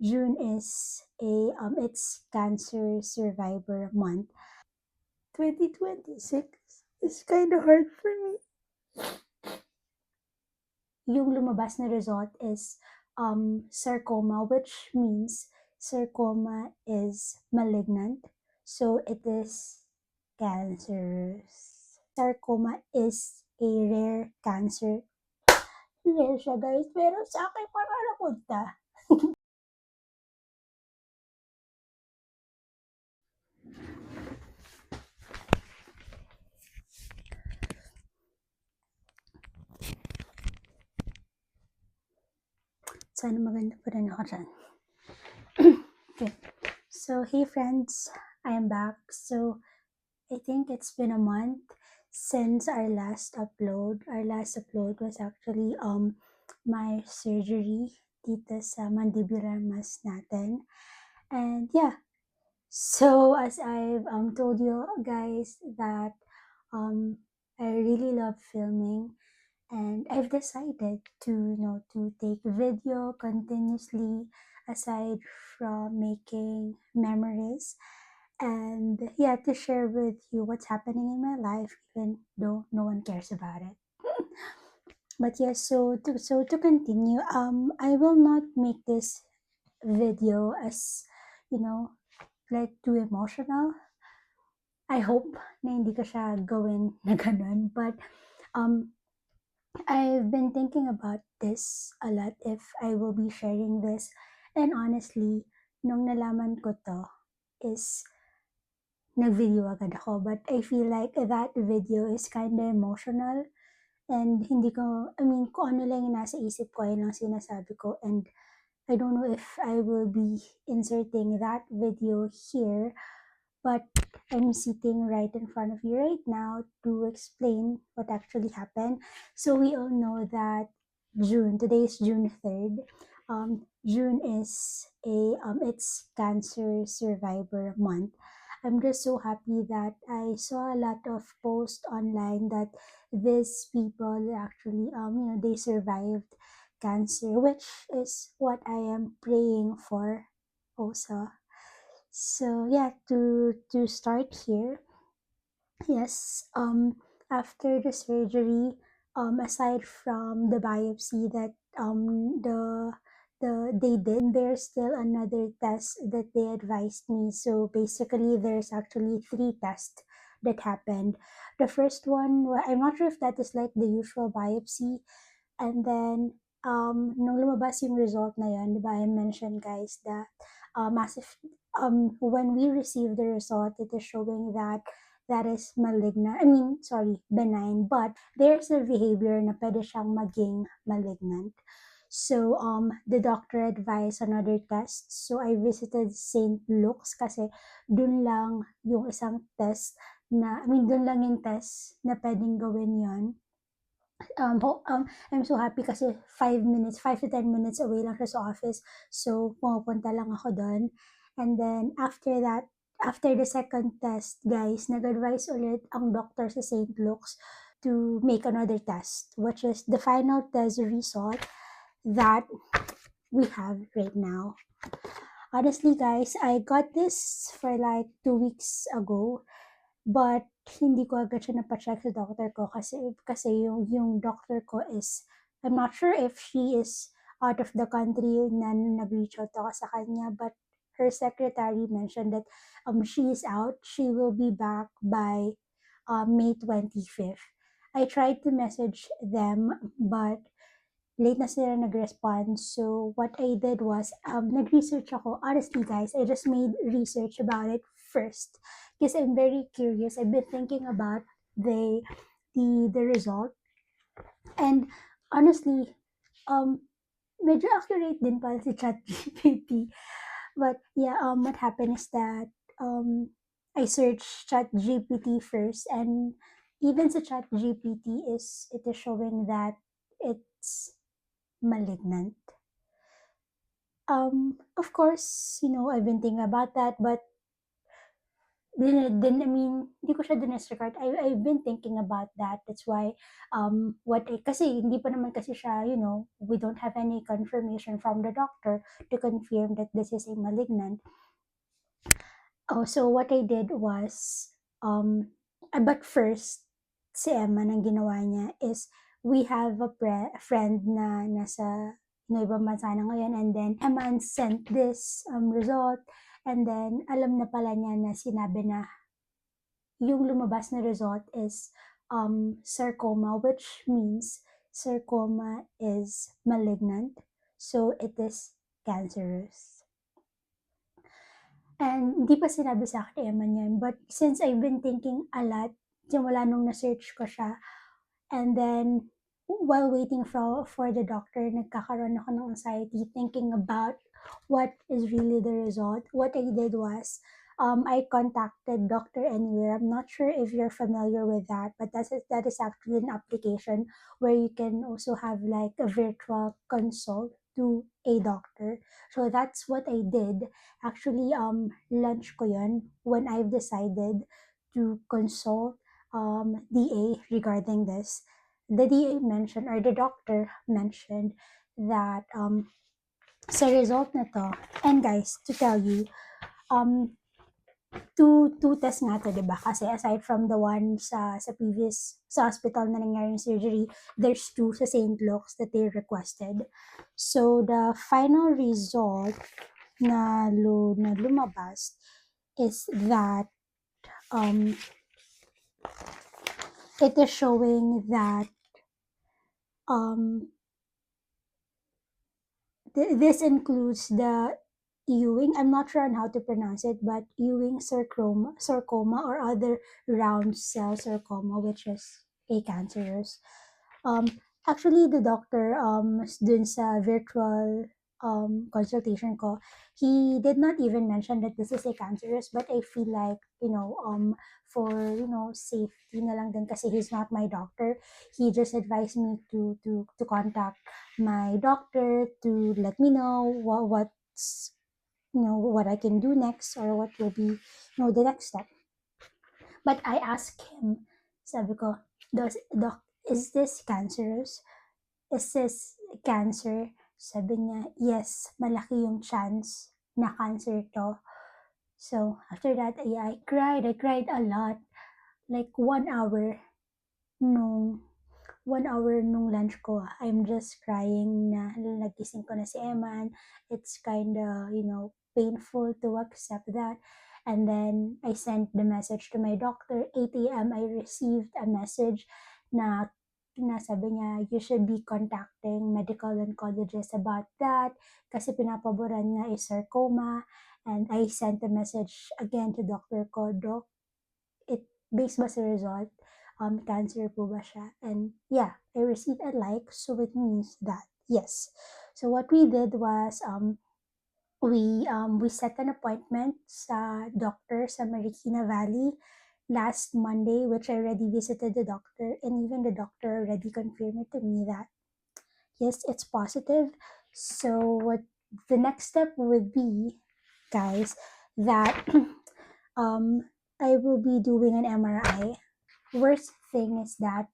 June is it's Cancer Survivor Month. 2026 is kind of hard for me. Yung lumabas na result is sarcoma, which means sarcoma is malignant. So it is cancerous. Sarcoma is a rare cancer. Rare siya guys, pero sa akin parang napunta. Sana maganda pa rin ako dyan. Okay. So, hey friends, I am back. So, I think it's been a month since our last upload. Our last upload was actually my surgery dito sa mandibular mass natin. And yeah, so as I've told you guys that I really love filming, and I've decided to to take video continuously aside from making memories, and yeah, to share with you what's happening in my life even though no one cares about it. But yes, so to continue, I will not make this video as you know like too emotional. I hope na hindi ko siya gawin na ganun. But um I've been thinking about this a lot if I will be sharing this. And honestly, nung nalaman ko to is nag-video agad ako. But I feel like that video is kind of emotional. And hindi ko, I mean, kung ano lang yung nasa isip ko, yun lang sinasabi ko. And I don't know if I will be inserting that video here, but I'm sitting right in front of you right now to explain what actually happened. So we all know that today is June 3rd. June is it's Cancer Survivor Month. I'm just so happy that I saw a lot of posts online that these people actually they survived cancer, which is what I am praying for also. So yeah, to start here, yes, after the surgery, aside from the biopsy that they did, there's still another test that they advised me. So basically, there's actually three tests that happened. The first one, well, I'm not sure if that is like the usual biopsy, and then nung lumabas yung result na yun, di ba, I mentioned guys that massive when we receive the result, it is showing that that is malignant. I mean, sorry, benign, but there's a behavior na pwede siyang maging malignant. So, the doctor advised another test. So, I visited St. Luke's kasi dun lang yung isang test na, I mean, dun lang yung test na pwedeng gawin yon. I'm so happy kasi 5 to 10 minutes away lang siya sa office. So, pumupunta lang ako doon. And then, after that, after the second test, guys, nag-advise ulit ang doctor sa St. Luke's to make another test, which is the final test result that we have right now. Honestly, guys, I got this for like 2 weeks ago. But hindi ko agad siya napa-check sa doctor ko kasi yung doctor ko is, I'm not sure if she is out of the country na nag-reach out ako sa kanya, but her secretary mentioned that she is out. She will be back by May 25th. I tried to message them, but late na sila nag-respond. So, what I did was, nag-research ako. Honestly, guys, I just made research about it first. Because I'm very curious. I've been thinking about the result. And honestly, medyo accurate din pala si ChatGPT. But yeah, what happened is that I searched ChatGPT first, and even sa ChatGPT it is showing that it's malignant. Of course, I've been thinking about that, but I mean, hindi ko siya disregard. I've been thinking about that. That's why, kasi hindi pa naman kasi siya, we don't have any confirmation from the doctor to confirm that this is a malignant. Oh, so what I did was, but first, si Emma, nang ginawa niya is, we have a friend na nasa ibang bansa na ngayon, and then Emma sent this result, and then alam na pala niya na sinabi na yung lumabas na result is sarcoma, which means sarcoma is malignant, so it is cancerous. And hindi pa sinabi sa akin ni Emma niyan, but since I've been thinking a lot, simula nung na-search ko siya, and then while waiting for the doctor, nagkakaroon ako ng anxiety thinking about what is really the result. What I did was, I contacted Dr. Anywhere. I'm not sure if you're familiar with that, but that is actually an application where you can also have like a virtual consult to a doctor. So that's what I did. Actually, lunch ko yun when I've decided to consult DA regarding this. The DA mentioned, or the doctor mentioned, that sa result na to, and guys, to tell you, two tests nga to, diba? Kasi aside from the one sa previous, sa hospital na nangyari yung surgery, there's two sa St. Luke's that they requested. So, the final result na lumabas is that it is showing that this includes the Ewing, I'm not sure on how to pronounce it, but Ewing sarcoma or other round cell sarcoma, which is a cancerous. Actually, the doctor, dun sa virtual consultation ko, he did not even mention that this is a cancerous, but I feel like, for, safety na lang din, kasi he's not my doctor. He just advised me to contact my doctor to let me know what's what I can do next, or what will be the next step. But I asked him, sabi ko, doc, is this cancerous? Is this cancer? Sabi niya, yes, malaki yung chance na cancer to. So after that, I cried a lot, like 1 hour nung 1 hour nung lunch ko. I'm just crying na nagising ko na si Eman. It's kind of, painful to accept that. And then I sent the message to my doctor. 8 a.m. I received a message na sabi niya, you should be contacting medical oncologist about that kasi pinapaboran niya is sarcoma. And I sent a message again to Dr. ko, Doc, it based ba sa result, cancer po ba siya? And yeah, I received a like, so it means that yes. So what we did was, we set an appointment sa doctor sa Marikina Valley last Monday, which I already visited the doctor, and even the doctor already confirmed it to me that yes, it's positive. So what the next step would be, guys, that I will be doing an MRI. Worst thing is that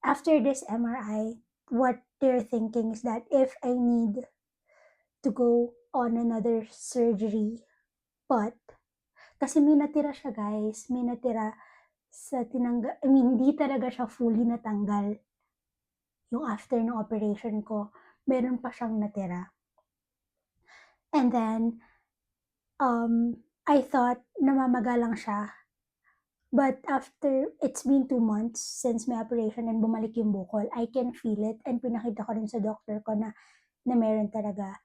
after this MRI, what they're thinking is that if I need to go on another surgery, but kasi may natira siya, guys, may natira sa tinanggal, I mean, hindi talaga siya fully natanggal yung after ng operation ko, meron pa siyang natira. And then, I thought namamaga lang siya. But after, it's been 2 months since my operation and bumalik yung bukol, I can feel it, and pinakita ko rin sa doctor ko na meron talaga.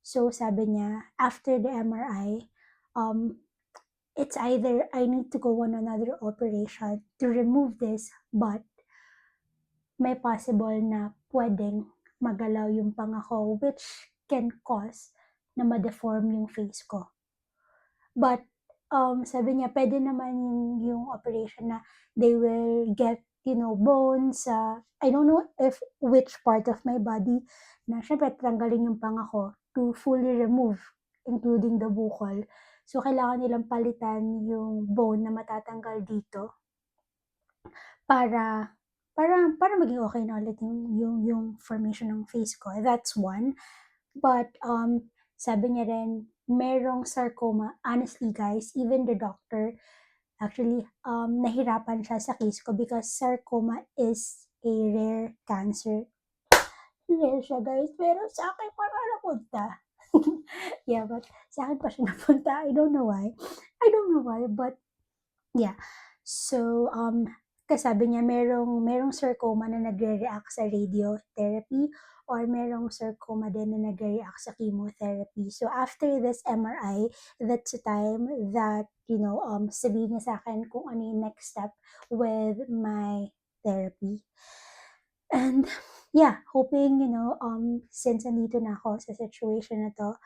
So sabi niya, after the MRI, it's either I need to go on another operation to remove this, but may possible na pwedeng magalaw yung panga ko, which can cause na ma-deform yung face ko. But sabi niya, pwede naman yung operation na they will get, bones, I don't know if which part of my body, na syempre tanggalin yung panga ko to fully remove, including the bukol. So, kailangan nilang palitan yung bone na matatanggal dito para para maging okay na ulit yung formation ng face ko. That's one. But, sabi niya rin, merong sarcoma. Honestly, guys, even the doctor, actually, nahirapan siya sa case ko because sarcoma is a rare cancer. Rare siya, guys, pero sa akin pa napunta. Yeah, but sa akin pa siya napunta. I don't know why, but yeah. So, kasabi niya merong sarcoma na nagre-react sa radiotherapy or merong sarcoma din na nagre-react sa chemotherapy. So, after this MRI, that's the time that, sabihin niya sa akin kung ano yung next step with my therapy. And yeah, hoping, since andito na ako sa situation na to,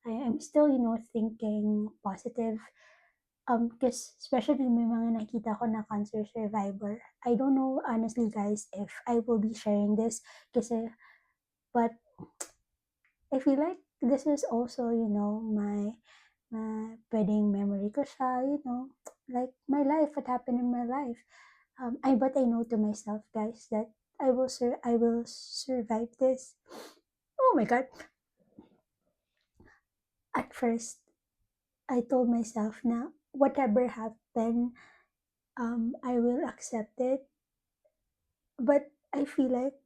I'm still, thinking positive. Because especially may mga nakita ko na cancer survivor. I don't know honestly, guys, if I will be sharing this kasi, but I feel like this is also, my pwedeng memory ko siya, like my life, what happened in my life. But I know to myself, guys, that I will survive this. Oh my god. At first, I told myself na whatever happened, I will accept it. But I feel like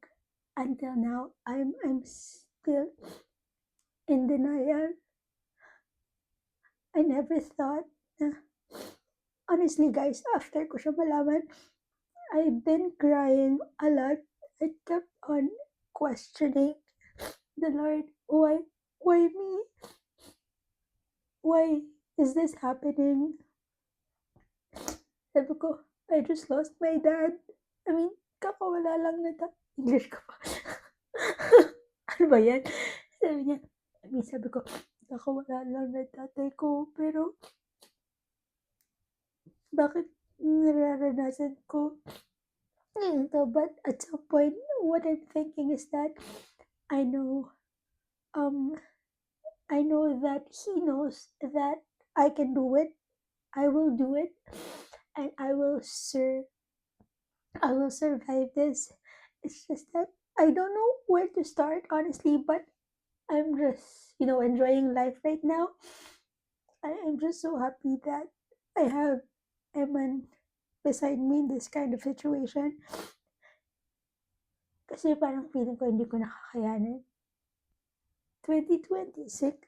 until now, I'm still in denial. I never thought na, honestly, guys, after ko siya malaman, I've been crying a lot. I kept on questioning the Lord, why me? Why is this happening? Sabi ko, I just lost my dad. I mean, kakawala lang na English ko pa. Ano ba yan? Sabi ko, kakawala lang na tatay ko, pero bakit nararanasan ko ito? But at some point, what I'm thinking is that I know, um, I know that he knows that I can do it. I will do it, and I will survive this. It's just that I don't know where to start, honestly, but I'm just, enjoying life right now. I am just so happy that I have Eman beside me in this kind of situation. Kasi parang feeling ko hindi ko nakakayanin. 2026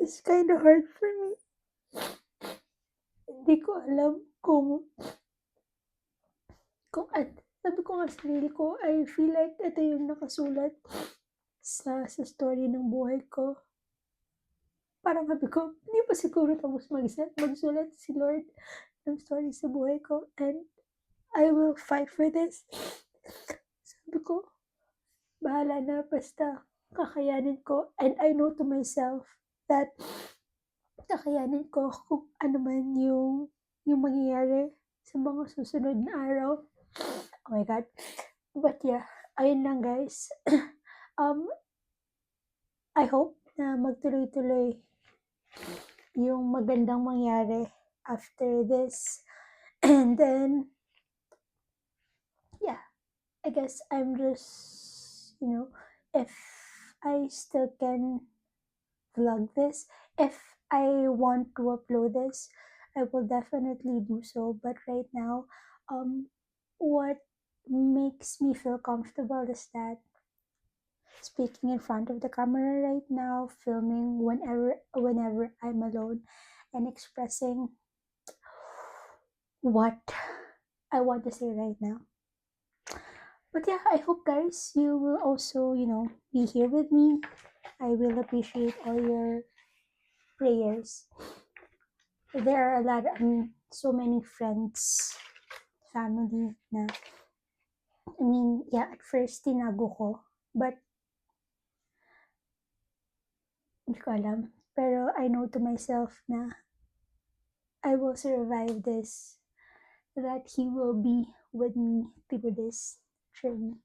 is kind of hard for me. Hindi ko alam sabi ko nga sa sarili ko, I feel like ito yung nakasulat sa story ng buhay ko. Parang sabi ko, hindi pa siguro tapos magsulat si Lord ng story sa buhay ko, and I will fight for this. Sabi ko, bahala na, basta kakayanin ko, and I know to myself that kakayanin ko kung ano man yung mangyayari sa mga susunod na araw. Oh my God. But yeah, ayun lang, guys. I hope na magtuloy-tuloy yung magandang mangyari after this. And then, yeah, I guess I'm just, if I still can vlog this, if I want to upload this, I will definitely do so. But right now, what makes me feel comfortable is that speaking in front of the camera right now, filming whenever I'm alone, and expressing what I want to say right now. But yeah, I hope, guys, you will also, be here with me. I will appreciate all your prayers. There are a lot, so many friends, family na, at first tinago ko, but hindi ko alam. Pero I know to myself na I will survive this, that He will be with me through this journey.